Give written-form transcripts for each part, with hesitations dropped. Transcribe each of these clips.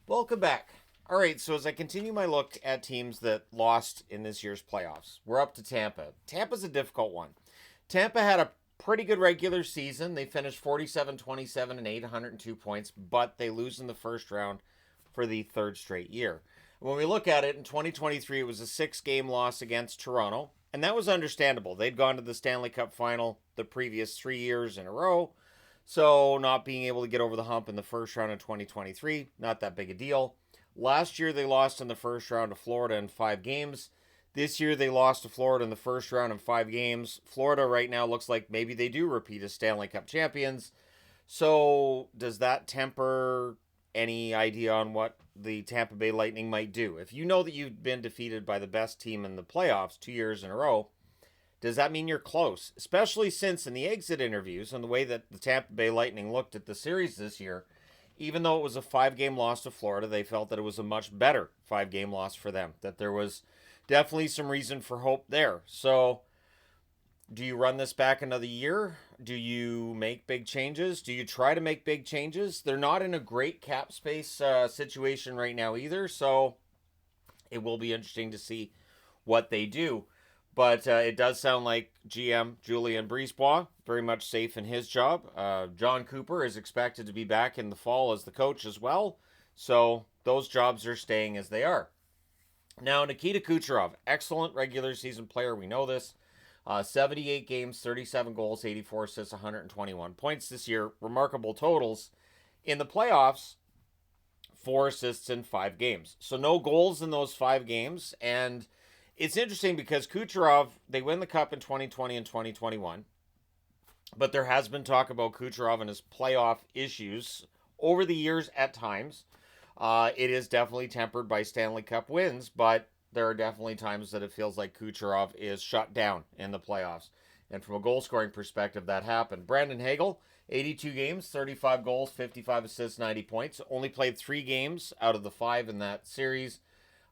Welcome back. All right, so as I continue my look at teams that lost in this year's playoffs, we're up to Tampa. Tampa's a difficult one. Tampa had a pretty good regular season. They finished 47-27 and 802 points, but they lose in the first round for the third straight year. When we look at it, in 2023, it was a 6-game loss against Toronto, and that was understandable. They'd gone to the Stanley Cup final the previous 3 years in a row, so not being able to get over the hump in the first round of 2023, not that big a deal. Last year, they lost in the first round to Florida in 5 games. This year, they lost to Florida in the first round in 5 games. Florida right now looks like maybe they do repeat as Stanley Cup champions. So does that temper any idea on what the Tampa Bay Lightning might do? If you know that you've been defeated by the best team in the playoffs 2 years in a row, does that mean you're close? Especially since in the exit interviews and the way that the Tampa Bay Lightning looked at the series this year, even though it was a 5-game loss to Florida, they felt that it was a much better 5-game loss for them, that there was definitely some reason for hope there. So do you run this back another year? Do you make big changes? Do you try to make big changes? They're not in a great cap space situation right now either, so it will be interesting to see what they do. But it does sound like GM Julien Brisebois very much safe in his job. John Cooper is expected to be back in the fall as the coach as well. So those jobs are staying as they are. Now, Nikita Kucherov, excellent regular season player. We know this. 78 games, 37 goals, 84 assists, 121 points this year. Remarkable totals. In the playoffs, 4 assists in 5 games. So no goals in those 5 games. And it's interesting because Kucherov, they win the Cup in 2020 and 2021. But there has been talk about Kucherov and his playoff issues over the years at times. It is definitely tempered by Stanley Cup wins, but there are definitely times that it feels like Kucherov is shut down in the playoffs. And from a goal-scoring perspective, that happened. Brandon Hagel, 82 games, 35 goals, 55 assists, 90 points. Only played 3 games out of the 5 in that series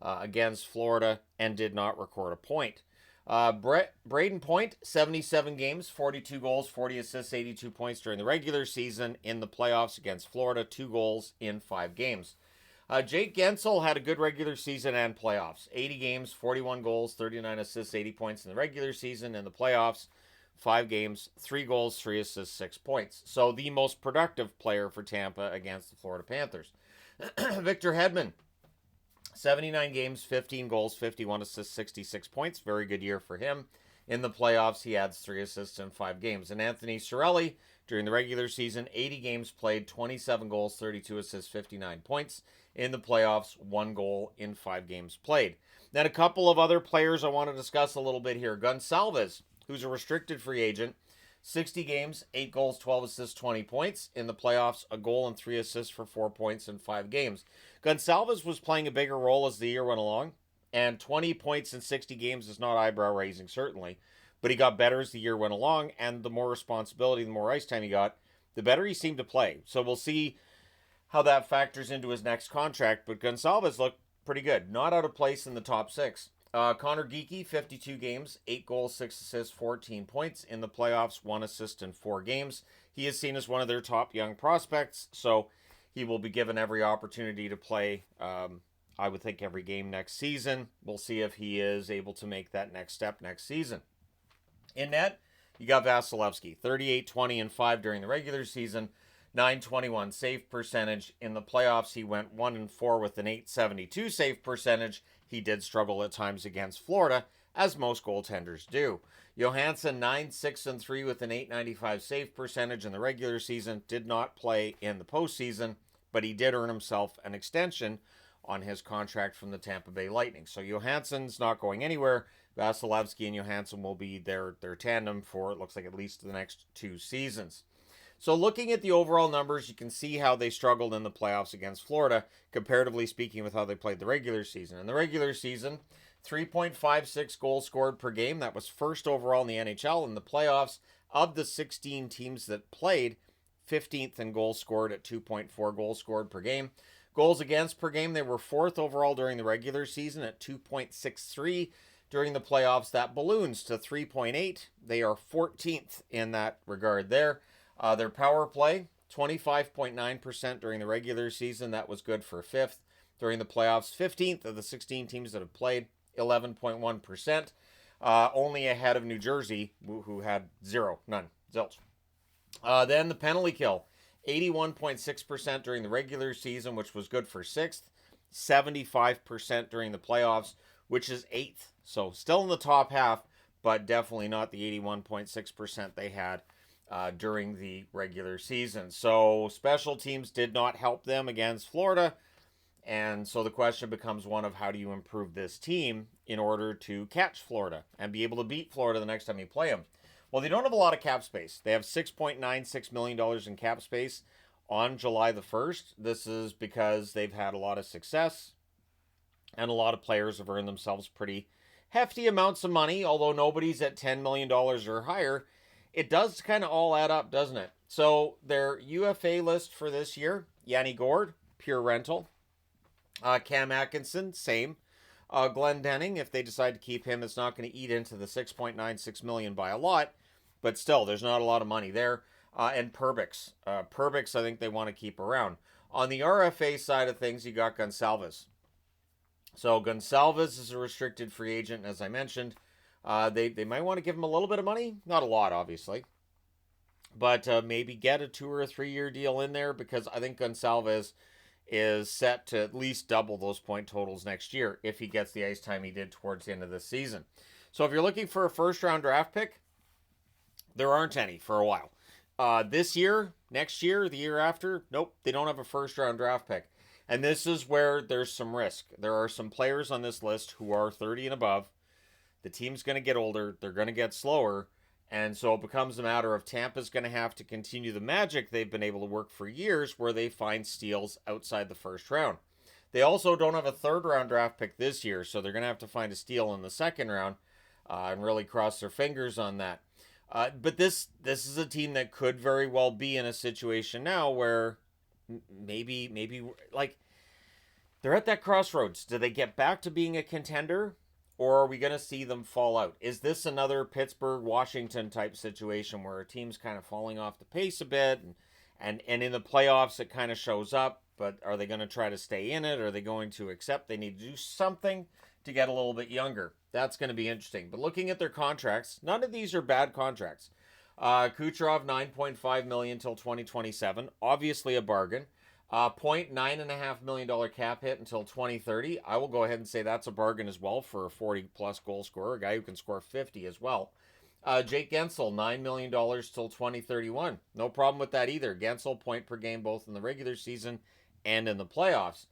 against Florida and did not record a point. Braden Point, 77 games, 42 goals, 40 assists, 82 points during the regular season. In the playoffs against Florida, 2 goals in 5 games. Jake Gensel had a good regular season and playoffs. 80 games, 41 goals, 39 assists, 80 points in the regular season. In the playoffs, 5 games, 3 goals, 3 assists, 6 points. So the most productive player for Tampa against the Florida Panthers. Victor Hedman, 79 games, 15 goals, 51 assists, 66 points. Very good year for him. In the playoffs, he adds 3 assists in 5 games. And Anthony Cirelli, during the regular season, 80 games played, 27 goals, 32 assists, 59 points. In the playoffs, 1 goal in 5 games played. Then a couple of other players I want to discuss a little bit here. Gonsalves, who's a restricted free agent, 60 games, 8 goals, 12 assists, 20 points. In the playoffs, a goal and 3 assists for 4 points in 5 games. Gonsalves was playing a bigger role as the year went along, and 20 points in 60 games is not eyebrow-raising, certainly. But he got better as the year went along, and the more responsibility, the more ice time he got, the better he seemed to play. So we'll see how that factors into his next contract, but Gonsalves looked pretty good. Not out of place in the top 6. Connor Geekie, 52 games, 8 goals, 6 assists, 14 points. In the playoffs, 1 assist in 4 games. He is seen as one of their top young prospects, so he will be given every opportunity to play, I would think, every game next season. We'll see if he is able to make that next step next season. In net, you got Vasilevsky, 38, 20, and 5 during the regular season, 921 save percentage. In the playoffs, he went 1-4 with an 872 save percentage. He did struggle at times against Florida, as most goaltenders do. Johansson, 9-6-3 with an 895 save percentage in the regular season. Did not play in the postseason, but he did earn himself an extension on his contract from the Tampa Bay Lightning. So Johansson's not going anywhere. Vasilevsky and Johansson will be their tandem for, it looks like, at least the next 2 seasons. So looking at the overall numbers, you can see how they struggled in the playoffs against Florida, comparatively speaking with how they played the regular season. In the regular season, 3.56 goals scored per game. That was first overall in the NHL. In the playoffs, of the 16 teams that played, 15th in goals scored at 2.4 goals scored per game. Goals against per game, they were 4th overall during the regular season at 2.63. During the playoffs, that balloons to 3.8. They are 14th in that regard there. Their power play, 25.9% during the regular season. That was good for fifth. During the playoffs, 15th of the 16 teams that have played, 11.1%. Only ahead of New Jersey, who had none, zilch. Then the penalty kill, 81.6% during the regular season, which was good for sixth. 75% during the playoffs, which is eighth. So still in the top half, but definitely not the 81.6% they had during the regular season. So special teams did not help them against Florida. And so the question becomes one of how do you improve this team in order to catch Florida and be able to beat Florida the next time you play them? Well, they don't have a lot of cap space. They have $6.96 million in cap space on July the 1st. This is because they've had a lot of success and a lot of players have earned themselves pretty hefty amounts of money. Although nobody's at $10 million or higher, it does kind of all add up, doesn't it? So their UFA list for this year, Yanni Gourde, pure rental. Cam Atkinson, same. Glenn Denning, if they decide to keep him, it's not going to eat into the $6.96 million by a lot, but still, there's not a lot of money there. And Perbix. Perbix, I think they want to keep around. On the RFA side of things, you got Gonsalves. So Gonsalves is a restricted free agent, as I mentioned. They might want to give him a little bit of money. Not a lot, obviously. But maybe get a 2 or a 3 year deal in there, because I think Gonsalves is set to at least double those point totals next year if he gets the ice time he did towards the end of this season. So if you're looking for a first-round draft pick, there aren't any for a while. This year, next year, the year after, nope, they don't have a first-round draft pick. And this is where there's some risk. There are some players on this list who are 30 and above. The team's going to get older. They're going to get slower. And so it becomes a matter of Tampa's going to have to continue the magic they've been able to work for years where they find steals outside the first round. They also don't have a third-round draft pick this year, so they're going to have to find a steal in the second round and really cross their fingers on that. But this is a team that could very well be in a situation now where maybe like they're at that crossroads. Do they get back to being a contender? Or are we going to see them fall out? Is this another Pittsburgh-Washington type situation where a team's kind of falling off the pace a bit and in the playoffs it kind of shows up, but are they going to try to stay in it? Are they going to accept they need to do something to get a little bit younger? That's going to be interesting. But looking at their contracts, none of these are bad contracts. Kucherov, $9.5 million until 2027. Obviously a bargain. $9.5 million cap hit until 2030. I will go ahead and say that's a bargain as well for a 40-plus goal scorer, a guy who can score 50 as well. Jake Gensel, $9 million till 2031. No problem with that either. Gensel, point per game both in the regular season and in the playoffs.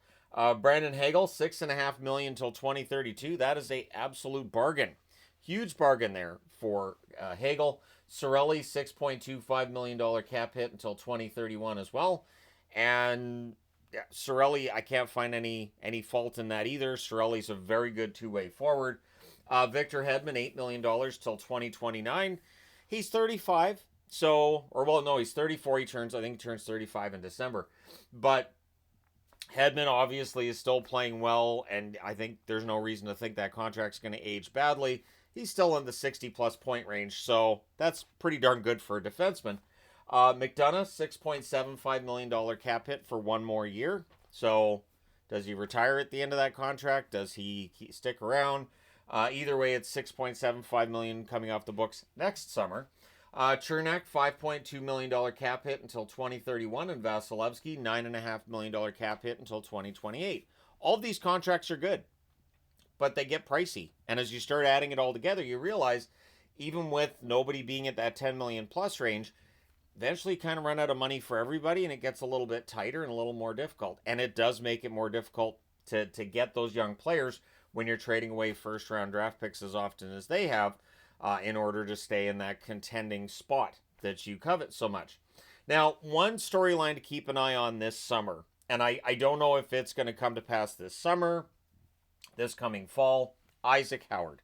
Brandon Hagel, $6.5 million till 2032. That is a absolute bargain. Huge bargain there for Hagel. Cirelli, $6.25 million cap hit until 2031 as well. And yeah, Cirelli, I can't find any fault in that either. Cirelli's a very good two-way forward. Victor Hedman, $8 million till 2029. He's 35, he's 34. I think he turns 35 in December. But Hedman obviously is still playing well, and I think there's no reason to think that contract's going to age badly. He's still in the 60-plus point range, so that's pretty darn good for a defenseman. McDonough, $6.75 million cap hit for one more year. So does he retire at the end of that contract? Does he stick around? Either way, it's $6.75 million coming off the books next summer. Chernak, $5.2 million cap hit until 2031. And Vasilevsky, $9.5 million cap hit until 2028. All of these contracts are good, but they get pricey. And as you start adding it all together, you realize even with nobody being at that 10 million plus range, eventually kind of run out of money for everybody, and it gets a little bit tighter and a little more difficult. And it does make it more difficult to get those young players when you're trading away first-round draft picks as often as they have in order to stay in that contending spot that you covet so much. Now, one storyline to keep an eye on this summer, and I don't know if it's going to come to pass this summer, this coming fall, Isaac Howard.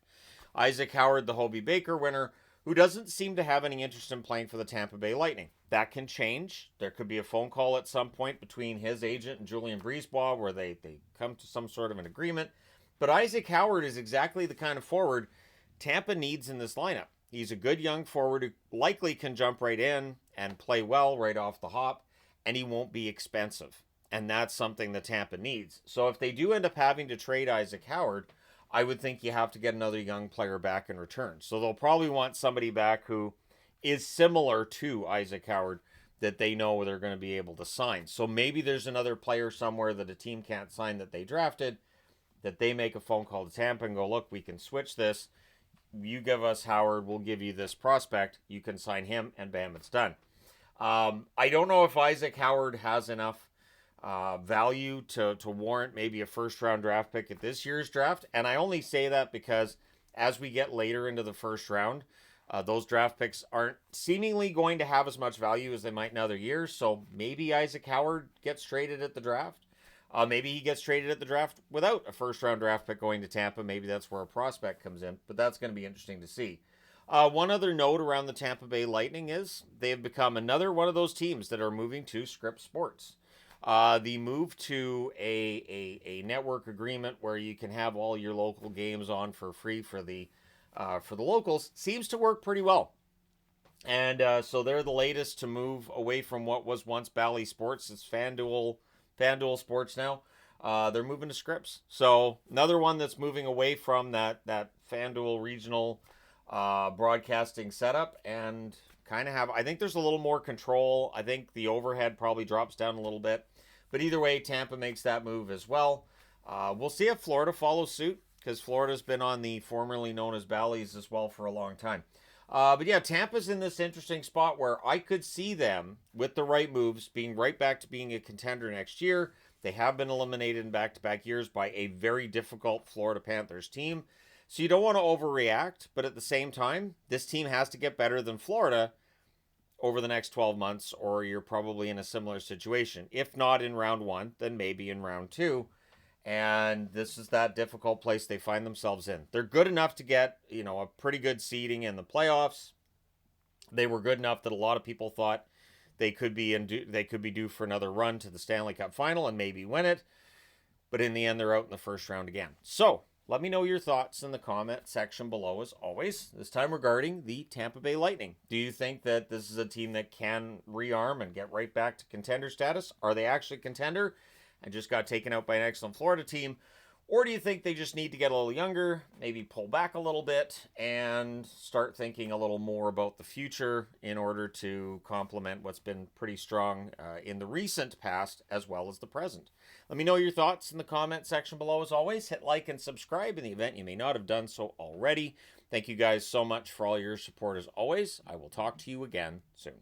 Isaac Howard, the Hobey Baker winner, who doesn't seem to have any interest in playing for the Tampa Bay Lightning. That can change. There could be a phone call at some point between his agent and Julien Brisebois where they come to some sort of an agreement. But Isaac Howard is exactly the kind of forward Tampa needs in this lineup. He's a good young forward who likely can jump right in and play well right off the hop. and he won't be expensive. And that's something that Tampa needs. So if they do end up having to trade Isaac Howard, I would think you have to get another young player back in return. So they'll probably want somebody back who is similar to Isaac Howard that they know they're going to be able to sign. So maybe there's another player somewhere that a team can't sign that they drafted, that they make a phone call to Tampa and go, look, we can switch this. You give us Howard, we'll give you this prospect. You can sign him, and bam, it's done. I don't know if Isaac Howard has enough value to warrant maybe a first-round draft pick at this year's draft. And I only say that because as we get later into the first round, those draft picks aren't seemingly going to have as much value as they might in other years. So maybe Isaac Howard gets traded at the draft. Maybe he gets traded at the draft without a first-round draft pick going to Tampa. Maybe that's where a prospect comes in. But that's going to be interesting to see. One other note around the Tampa Bay Lightning is they have become another one of those teams that are moving to Script Sports. The move to a network agreement where you can have all your local games on for free for the locals seems to work pretty well. And so they're the latest to move away from what was once Bally Sports. It's FanDuel Sports now. They're moving to Scripps. So another one that's moving away from that FanDuel regional broadcasting setup and kind of have, I think there's a little more control. I think the overhead probably drops down a little bit. But either way, Tampa makes that move as well. We'll see if Florida follows suit, because Florida's been on the formerly known as Bally's as well for a long time. But yeah, Tampa's in this interesting spot where I could see them, with the right moves, being right back to being a contender next year. They have been eliminated in back-to-back years by a very difficult Florida Panthers team. So you don't want to overreact, but at the same time, this team has to get better than Florida over the next 12 months, or you're probably in a similar situation. If not in round one, then maybe in round two. And this is that difficult place they find themselves in. They're good enough to get, a pretty good seeding in the playoffs. They were good enough that a lot of people thought they could be due for another run to the Stanley Cup final and maybe win it. But in the end, they're out in the first round again. So let me know your thoughts in the comment section below, as always, this time regarding the Tampa Bay Lightning. Do you think that this is a team that can rearm and get right back to contender status? Are they actually a contender and just got taken out by an excellent Florida team? Or do you think they just need to get a little younger, maybe pull back a little bit, and start thinking a little more about the future in order to complement what's been pretty strong in the recent past as well as the present? Let me know your thoughts in the comment section below. As always, hit like and subscribe in the event you may not have done so already. Thank you guys so much for all your support as always. I will talk to you again soon.